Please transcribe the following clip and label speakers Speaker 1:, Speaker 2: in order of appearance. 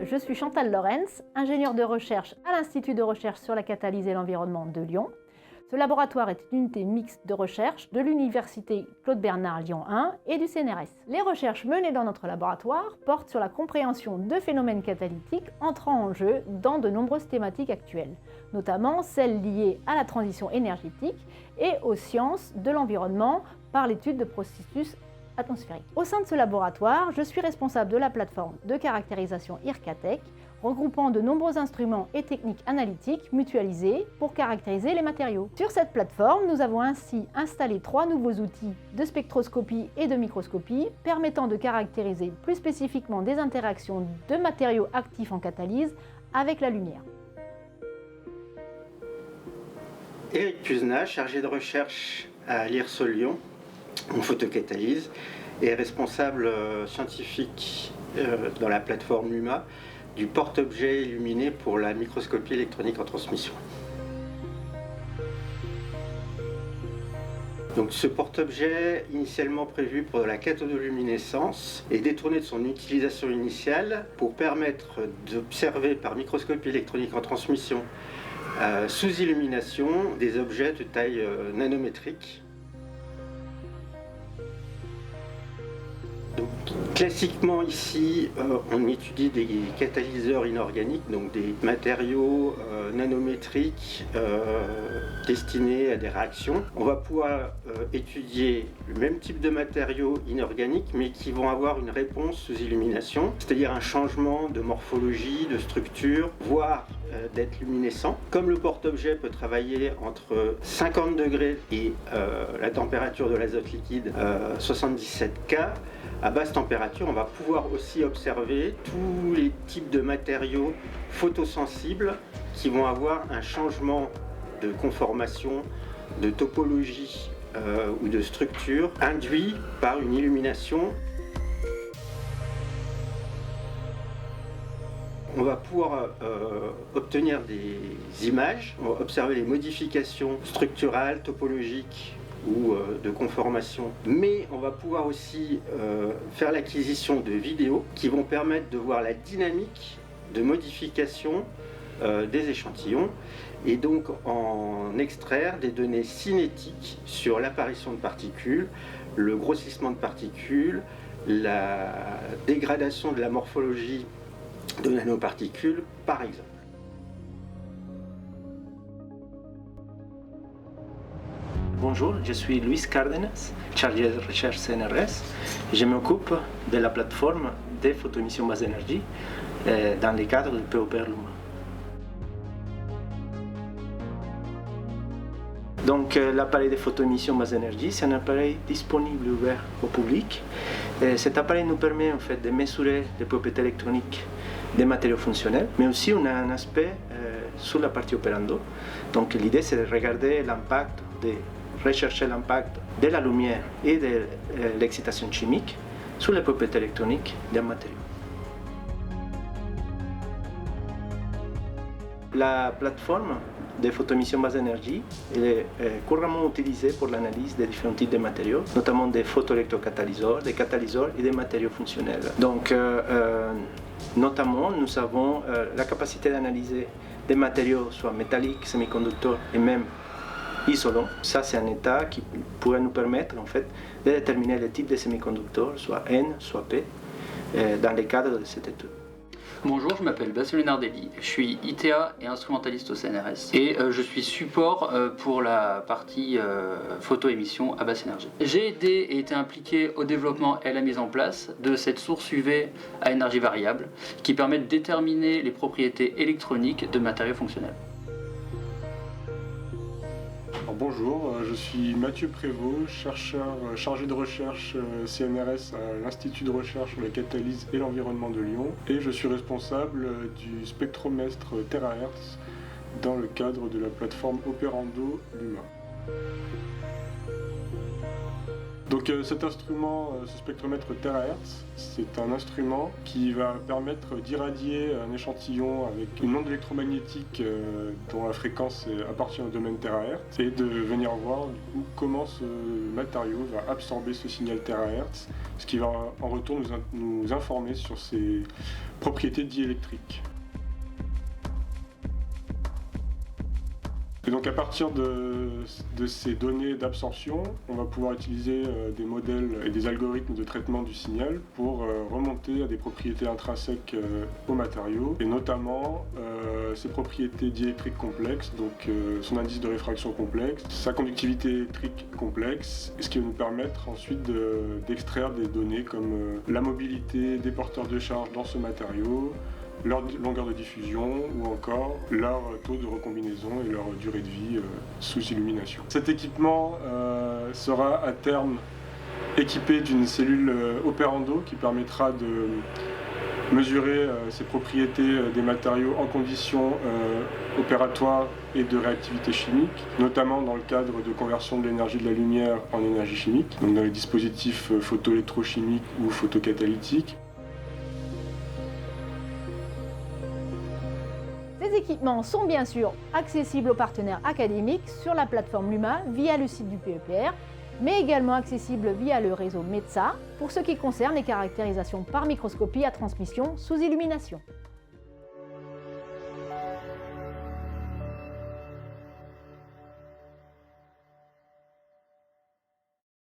Speaker 1: Je suis Chantal Lorenz, ingénieure de recherche à l'Institut de recherche sur la catalyse et l'environnement de Lyon. Ce laboratoire est une unité mixte de recherche de l'Université Claude Bernard Lyon 1 et du CNRS. Les recherches menées dans notre laboratoire portent sur la compréhension de phénomènes catalytiques entrant en jeu dans de nombreuses thématiques actuelles, notamment celles liées à la transition énergétique et aux sciences de l'environnement par l'étude de processus atmosphériques. Au sein de ce laboratoire, je suis responsable de la plateforme de caractérisation IRCATEC, regroupant de nombreux instruments et techniques analytiques mutualisés pour caractériser les matériaux. Sur cette plateforme, nous avons ainsi installé 3 nouveaux outils de spectroscopie et de microscopie permettant de caractériser plus spécifiquement des interactions de matériaux actifs en catalyse avec la lumière.
Speaker 2: Éric Puzna, chargé de recherche à l'IRSO Lyon en photocatalyse et responsable scientifique dans la plateforme LUMA du porte-objet illuminé pour la microscopie électronique en transmission. Donc ce porte-objet, initialement prévu pour la cathodoluminescence, est détourné de son utilisation initiale pour permettre d'observer par microscopie électronique en transmission sous illumination des objets de taille nanométrique. Donc, classiquement ici, on étudie des catalyseurs inorganiques, donc des matériaux nanométriques destinés à des réactions. On va pouvoir étudier le même type de matériaux inorganiques, mais qui vont avoir une réponse sous illumination, c'est-à-dire un changement de morphologie, de structure, voire d'être luminescent. Comme le porte-objet peut travailler entre 50 degrés et la température de l'azote liquide 77 K, à basse température, on va pouvoir aussi observer tous les types de matériaux photosensibles qui vont avoir un changement de conformation, de topologie ou de structure induit par une illumination. On va pouvoir obtenir des images, on va observer les modifications structurales, topologiques ou de conformation, mais on va pouvoir aussi faire l'acquisition de vidéos qui vont permettre de voir la dynamique de modification des échantillons et donc en extraire des données cinétiques sur l'apparition de particules, le grossissement de particules, la dégradation de la morphologie de nanoparticules par exemple.
Speaker 3: Bonjour, je suis Luis Cárdenas, chargé de recherche CNRS. Je m'occupe de la plateforme de photoémission basse énergie dans le cadre du POPR LUMA. Donc l'appareil de photoémission basse énergie, c'est un appareil disponible ouvert au public. Cet appareil nous permet en fait de mesurer les propriétés électroniques des matériaux fonctionnels, mais aussi on a un aspect sur la partie opérando. Donc l'idée c'est de regarder l'impact, de rechercher l'impact de la lumière et de l'excitation chimique sur les propriétés électroniques d'un matériau. La plateforme de photoémission basse énergie est couramment utilisée pour l'analyse des différents types de matériaux, notamment des photoélectrocatalyseurs, des catalyseurs et des matériaux fonctionnels. Donc, notamment, nous avons la capacité d'analyser des matériaux soit métalliques, semi-conducteurs et même isolants. Ça, c'est un état qui pourrait nous permettre en fait, de déterminer le type de semi-conducteurs, soit N, soit P, dans le cadre de cette étude.
Speaker 4: Bonjour, je m'appelle Bastien Nardelli, je suis ITA et instrumentaliste au CNRS et je suis support pour la partie photoémission à basse énergie. J'ai aidé et été impliqué au développement et à la mise en place de cette source UV à énergie variable qui permet de déterminer les propriétés électroniques de matériaux fonctionnels.
Speaker 5: Bonjour, je suis Mathieu Prévost, chercheur chargé de recherche CNRS à l'Institut de recherche sur la catalyse et l'environnement de Lyon et je suis responsable du spectromètre Terahertz dans le cadre de la plateforme Operando LUMA. Donc Donc cet instrument, ce spectromètre terahertz, c'est un instrument qui va permettre d'irradier un échantillon avec une onde électromagnétique dont la fréquence appartient au domaine terahertz et de venir voir du coup, comment ce matériau va absorber ce signal terahertz, ce qui va en retour nous informer sur ses propriétés diélectriques. Et donc à partir de ces données d'absorption, on va pouvoir utiliser des modèles et des algorithmes de traitement du signal pour remonter à des propriétés intrinsèques au matériau, et notamment ses propriétés diélectriques complexes, donc son indice de réfraction complexe, sa conductivité électrique complexe, ce qui va nous permettre ensuite d'extraire des données comme la mobilité des porteurs de charge dans ce matériau, leur longueur de diffusion ou encore leur taux de recombinaison et leur durée de vie sous illumination. Cet équipement sera à terme équipé d'une cellule opérando qui permettra de mesurer ces propriétés des matériaux en conditions opératoires et de réactivité chimique, notamment dans le cadre de conversion de l'énergie de la lumière en énergie chimique, donc dans les dispositifs photoélectrochimiques ou photocatalytiques.
Speaker 1: Ces équipements sont bien sûr accessibles aux partenaires académiques sur la plateforme Luma via le site du PEPR, mais également accessibles via le réseau METSA pour ce qui concerne les caractérisations par microscopie à transmission sous illumination.